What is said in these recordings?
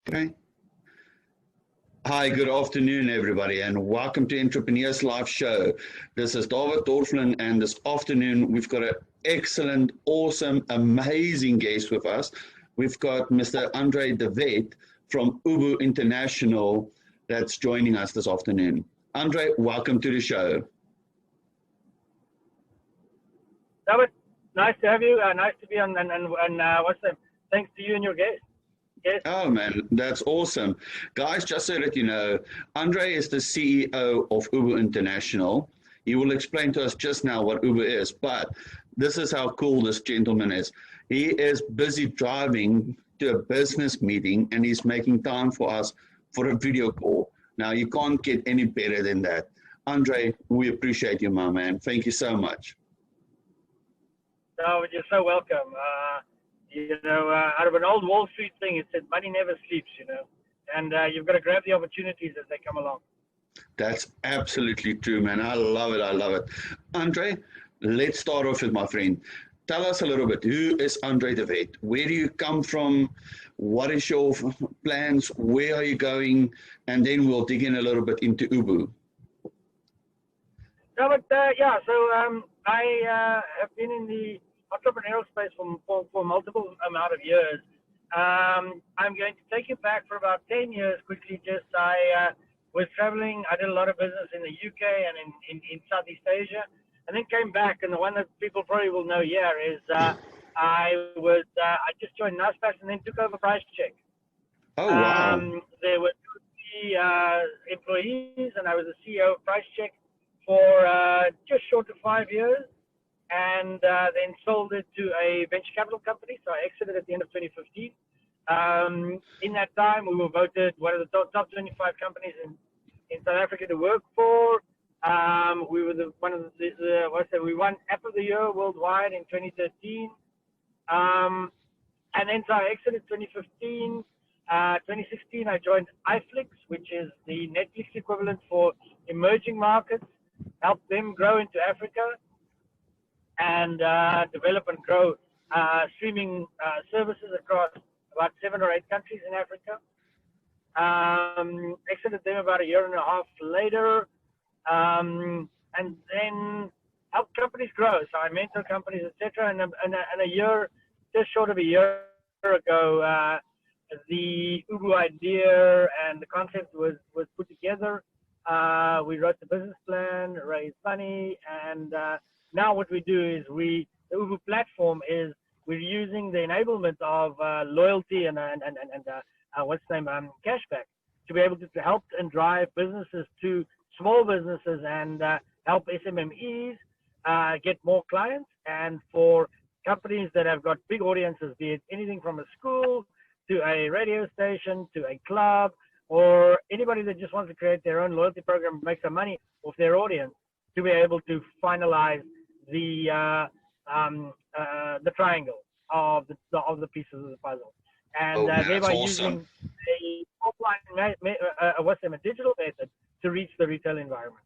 Okay. Hi, good afternoon, everybody, and welcome to Entrepreneurs Live Show. This is David Dorflin, and this afternoon we've got an excellent, awesome, amazing guest with us. We've got Mr. Andre de Wet from Ubu International that's joining us this afternoon. Andre, welcome to the show. David, nice to have you. Nice to be on, thanks to you and your guest. Yes. Oh man, that's awesome. Guys, just so that you know, Andre is the CEO of Ubu International. He will explain to us just now what Uber is, but this is how cool this gentleman is. He is busy driving to a business meeting and he's making time for us for a video call. Now, you can't get any better than that. Andre, we appreciate you, my man. Thank you so much. No, you're so welcome. Out of an old Wall Street thing, it said money never sleeps, and you've got to grab the opportunities as they come along. That's absolutely true, man. I love it. I love it. Andre, let's start off with my friend. Tell us a little bit. Who is Andre de Wet? Where do you come from? What is your plans? Where are you going? And then we'll dig in a little bit into Ubu. No, but I have been in the entrepreneurial space for multiple amount of years. I'm going to take you back for about 10 years quickly. I was traveling. I did a lot of business in the UK and in Southeast Asia, and then came back. And the one that people probably will know here is I just joined NASPAS and then took over PriceCheck. Oh wow! There were 3 employees, and I was the CEO of PriceCheck for just short of 5 years. And then sold it to a venture capital company. So I exited at the end of 2015. In that time, we were voted one of the top 25 companies in South Africa to work for. We were we won App of the Year worldwide in 2013. And then so I exited 2015. 2016, I joined iFlix, which is the Netflix equivalent for emerging markets, helped them grow into Africa and develop and grow streaming services across about 7 or 8 countries in Africa. Exited them about a year and a half later, and then helped companies grow. So I mentor companies, etc. And a year, just short of a year ago, the Ubu idea and the concept was put together. We wrote the business plan, raised money, and now what we do is the Ubu platform is we're using the enablement of loyalty and cashback to be able to help and drive businesses to small businesses and help SMMEs get more clients, and for companies that have got big audiences, be it anything from a school to a radio station to a club, or anybody that just wants to create their own loyalty program, make some money off their audience, to be able to finalize the triangle of the pieces of the puzzle, and thereby using a offline a digital method to reach the retail environment.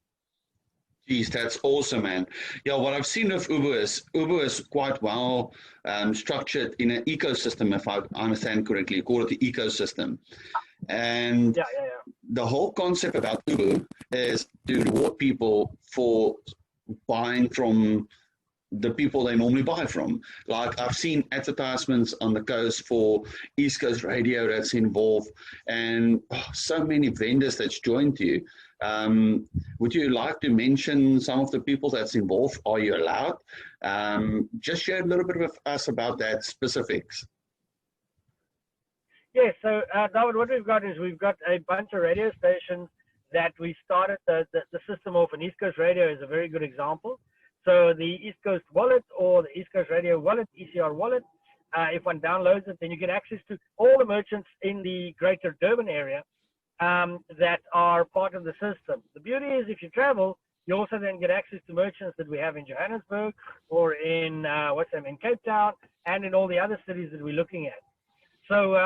Geez, that's awesome, man. Yeah, what I've seen of Ubu is quite well structured in an ecosystem, if I understand correctly. You call it the ecosystem. And the whole concept about Ubu is to reward people for buying from the people they normally buy from. Like I've seen advertisements on the coast for East Coast Radio that's involved, and so many vendors that's joined you. Would you like to mention some of the people that's involved? Are you allowed? Just share a little bit with us about that specifics. Yeah, so David, what we've got is we've got a bunch of radio stations that we started the system of, and East Coast Radio is a very good example. So the East Coast Wallet or the East Coast Radio Wallet, ECR Wallet, if one downloads it, then you get access to all the merchants in the greater Durban area that are part of the system. The beauty is if you travel, you also then get access to merchants that we have in Johannesburg or in Cape Town and in all the other cities that we're looking at. So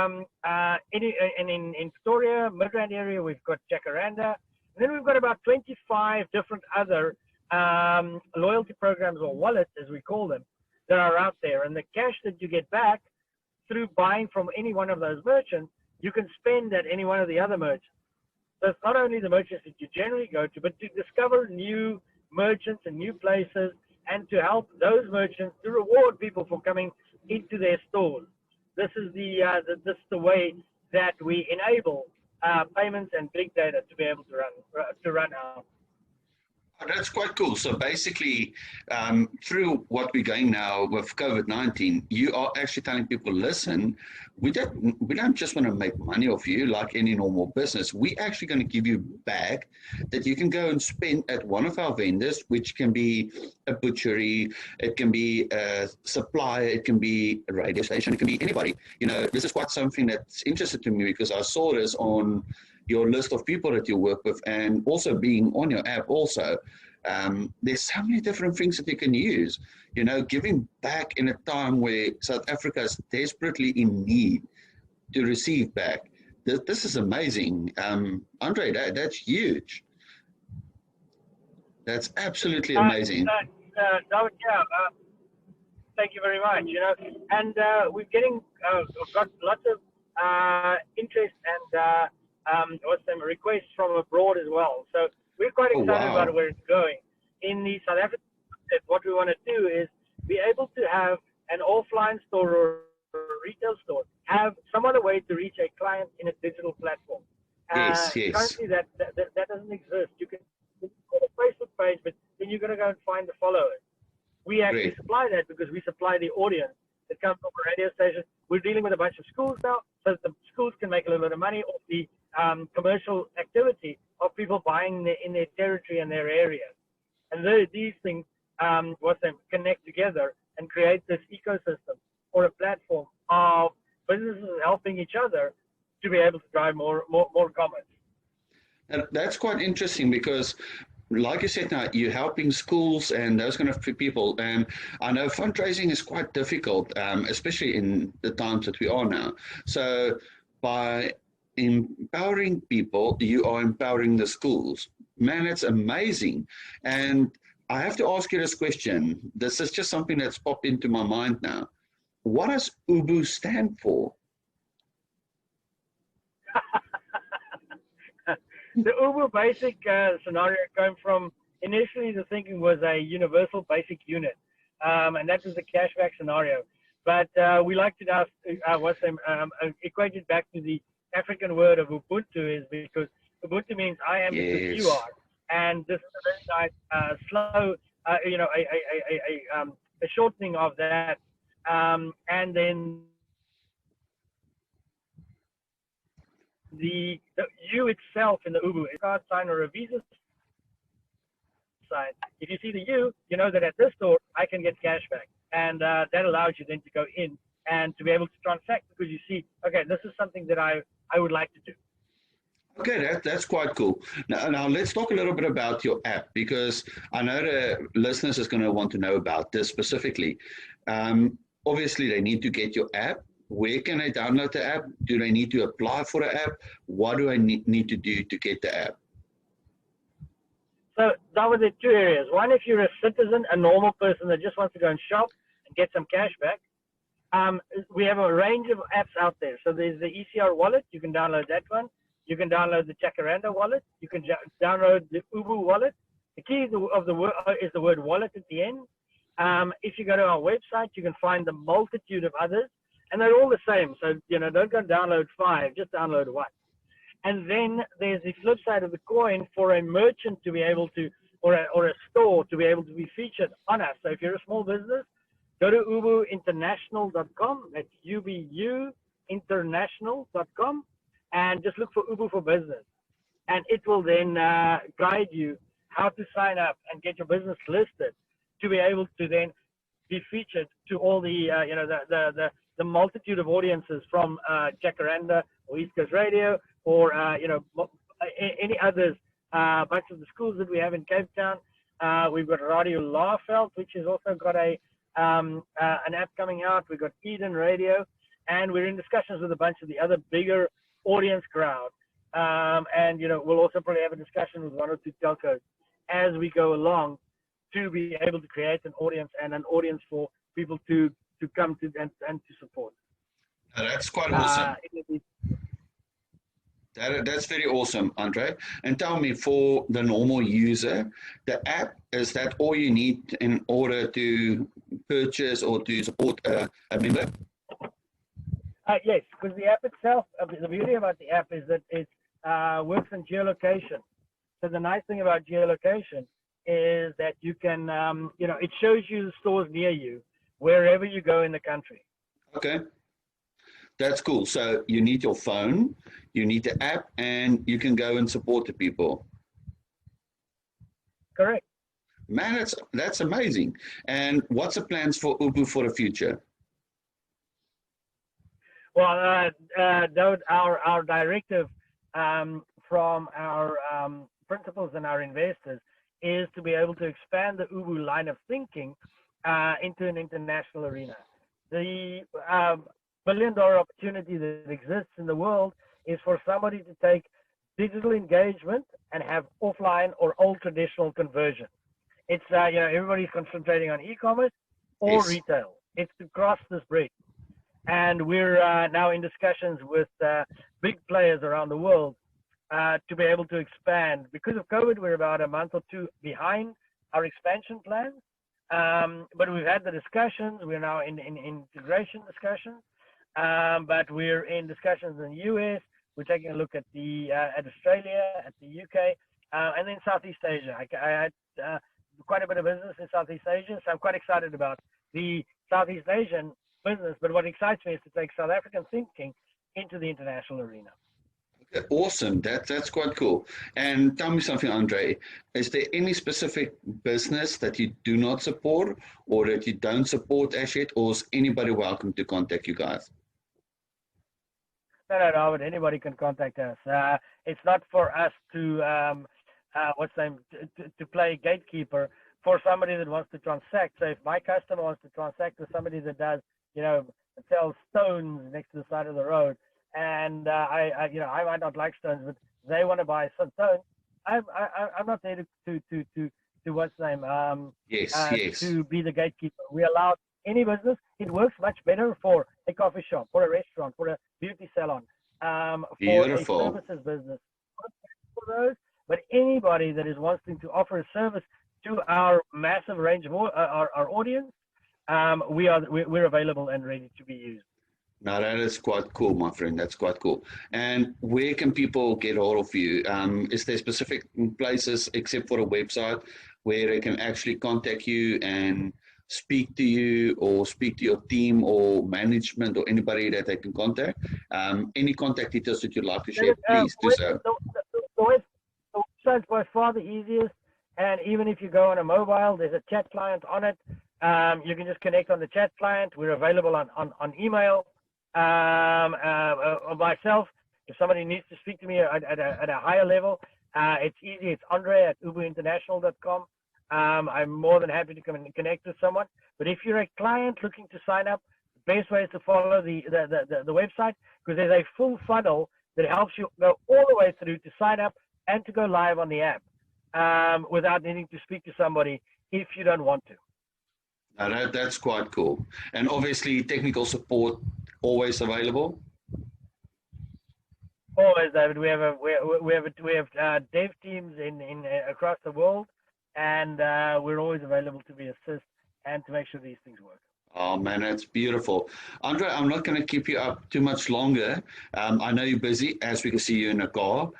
in Pretoria, Midrand area, we've got Jacaranda. And then we've got about 25 different other loyalty programs or wallets, as we call them, that are out there. And the cash that you get back through buying from any one of those merchants you can spend at any one of the other merchants. So it's not only the merchants that you generally go to, but to discover new merchants and new places, and to help those merchants to reward people for coming into their stores. This is the way that we enable payments and big data to be able to run our. Oh, that's quite cool. So basically, through what we're going now with COVID-19, you are actually telling people, listen, we don't just want to make money off you like any normal business. We're actually going to give you back that you can go and spend at one of our vendors, which can be a butchery, it can be a supplier, it can be a radio station, it can be anybody. You know, this is quite something that's interesting to me because I saw this on your list of people that you work with, and also being on your app also. There's so many different things that you can use, you know, giving back in a time where South Africa is desperately in need to receive back. This is amazing. Andre, that's huge. That's absolutely amazing. David, thank you very much. You know, and we're getting got lots of interest and some requests from abroad as well. So we're quite excited about where it's going. In the South African market, what we want to do is be able to have an offline store or a retail store, have some other way to reach a client in a digital platform. Yes. Currently, that doesn't exist. You can put a Facebook page, but then you're going to go and find the followers. We actually supply that because we supply the audience that comes from a radio station. We're dealing with a bunch of schools now, so that the schools can make a little bit of money off the commercial activity of people buying in their territory and their areas. And these things connect together and create this ecosystem or a platform of businesses helping each other to be able to drive more commerce. And that's quite interesting because, like you said, now you're helping schools and those kind of people. And I know fundraising is quite difficult, especially in the times that we are now. So by empowering people, you are empowering the schools. Man, it's amazing. And I have to ask you this question. This is just something that's popped into my mind now. What does Ubu stand for? The Ubu basic scenario came from, initially the thinking was a universal basic unit, and that was the cashback scenario. But we like to now equate it back to the African word of Ubuntu, is because Ubuntu means I am because you are, and this is a very nice, slow, a shortening of that, and then the U itself in the Ubu is a card sign or a Visa sign. If you see the U, you know that at this store I can get cash back, and that allows you then to go in and to be able to transact because you see, okay, this is something that I would like to do. Okay, that's quite cool. Now let's talk a little bit about your app, because I know the listeners is going to want to know about this specifically. Obviously, they need to get your app. Where can I download the app? Do they need to apply for the app? What do I need to do to get the app? So that was the two areas. One, if you're a citizen, a normal person that just wants to go and shop and get some cash back, we have a range of apps out there. So there's the ECR wallet. You can download that one. You can download the Jacaranda wallet. You can download the Ubu wallet. The key of the word is the word wallet at the end. If you go to our website, you can find the multitude of others, and they're all the same. So, don't go download 5, just download 1. And then there's the flip side of the coin for a merchant to be able to, or a store to be able to be featured on us. So if you're a small business, go to ubuinternational.com. That's UBU international.com. And just look for Ubu for Business. And it will then guide you how to sign up and get your business listed to be able to then be featured to all the, the multitude of audiences from Jacaranda or East Coast Radio or, any others, bunch of the schools that we have in Cape Town. We've got Radio Laafeld, which has also got an app coming out. We've got Eden Radio, and we're in discussions with a bunch of the other bigger audience crowd, and we'll also probably have a discussion with 1 or 2 telcos as we go along to be able to create an audience for people to come to and to support. That's quite awesome. That's very awesome, Andre. And tell me, for the normal user, the app, is that all you need in order to purchase or to support a member? Yes, because the app itself, the beauty about the app is that it works in geolocation. So the nice thing about geolocation is that you can, it shows you the stores near you, wherever you go in the country. Okay. That's cool. So you need your phone, you need the app, and you can go and support the people. Correct. Man, that's amazing. And what's the plans for Ubu for the future? Well, David, our directive from our principals and our investors is to be able to expand the Ubu line of thinking into an international arena. The billion-dollar opportunity that exists in the world is for somebody to take digital engagement and have offline or old traditional conversion. It's everybody's concentrating on e-commerce or Yes. retail. It's to cross this bridge, and we're now in discussions with big players around the world to be able to expand. Because of COVID, we're about a month or two behind our expansion plans, but we've had the discussions. We're now in integration discussions. But we're in discussions in the US. We're taking a look at at Australia, at the UK, and then Southeast Asia. I had quite a bit of business in Southeast Asia, so I'm quite excited about the Southeast Asian business. But what excites me is to take South African thinking into the international arena. Awesome. That's quite cool. And tell me something, Andre. Is there any specific business that you do not support or that you don't support as yet, or is anybody welcome to contact you guys? No, but anybody can contact us. It's not for us to to play gatekeeper for somebody that wants to transact. So if my customer wants to transact with somebody that does, sells stones next to the side of the road, and I might not like stones, but they want to buy some stones, I'm not there to what's the name? Yes. To be the gatekeeper. We allow any business. It works much better for a coffee shop, for a restaurant, for a beauty salon, for Beautiful. a services business. For those, but anybody that is wanting to offer a service to our massive range of our audience, we're available and ready to be used. Now that is quite cool, my friend. That's quite cool. And where can people get hold of you? Is there specific places, except for a website, where they can actually contact you and speak to you, or speak to your team or management, or anybody that they can contact? Any contact details that you'd like to share, please do so. The website's by far the easiest, and even if you go on a mobile, there's a chat client on it. You can just connect on the chat client. We're available on email. Myself, if somebody needs to speak to me at a higher level, it's easy. It's Andre@UbuInternational.com. I'm more than happy to come and connect with someone. But if you're a client looking to sign up, the best way is to follow the website, because there's a full funnel that helps you go all the way through to sign up and to go live on the app without needing to speak to somebody if you don't want to. Now that's quite cool. And obviously, technical support always available. Always, David. We have dev teams in across the world, and we're always available to be assist and to make sure these things work. Oh man, that's beautiful. Andre, I'm not going to keep you up too much longer. I know you're busy, as we can see you in a car.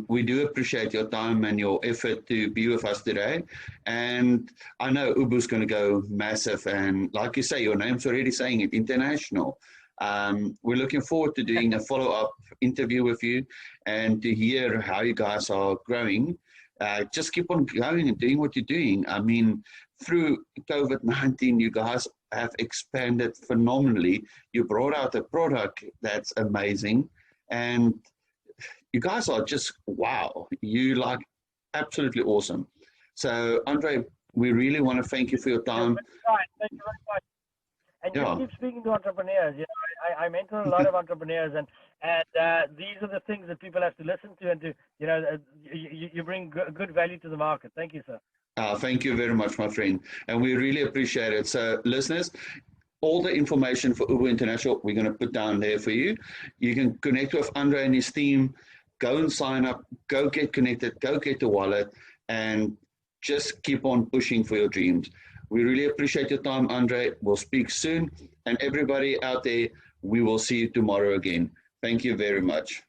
We do appreciate your time and your effort to be with us today. And I know Ubu's going to go massive. And like you say, your name's already saying it, international. We're looking forward to doing a follow-up interview with you and to hear how you guys are growing. Just keep on going and doing what you're doing. I mean, through COVID-19, you guys have expanded phenomenally. You brought out a product that's amazing, and you guys are just, wow. You like absolutely awesome. So, Andre, we really want to thank you for your time. Thank you very much. And you keep speaking to entrepreneurs. I mentor a lot of entrepreneurs, and these are the things that people have to listen to, and to you bring good value to the market. Thank you, sir. Thank you very much, my friend, and we really appreciate it. So, listeners, all the information for Ubu International we're going to put down there for you. You can connect with Andre and his team go and sign up, go get connected, go get a wallet, and just keep on pushing for your dreams. We really appreciate your time, Andre. We'll speak soon. And everybody out there, we will see you tomorrow again. Thank you very much.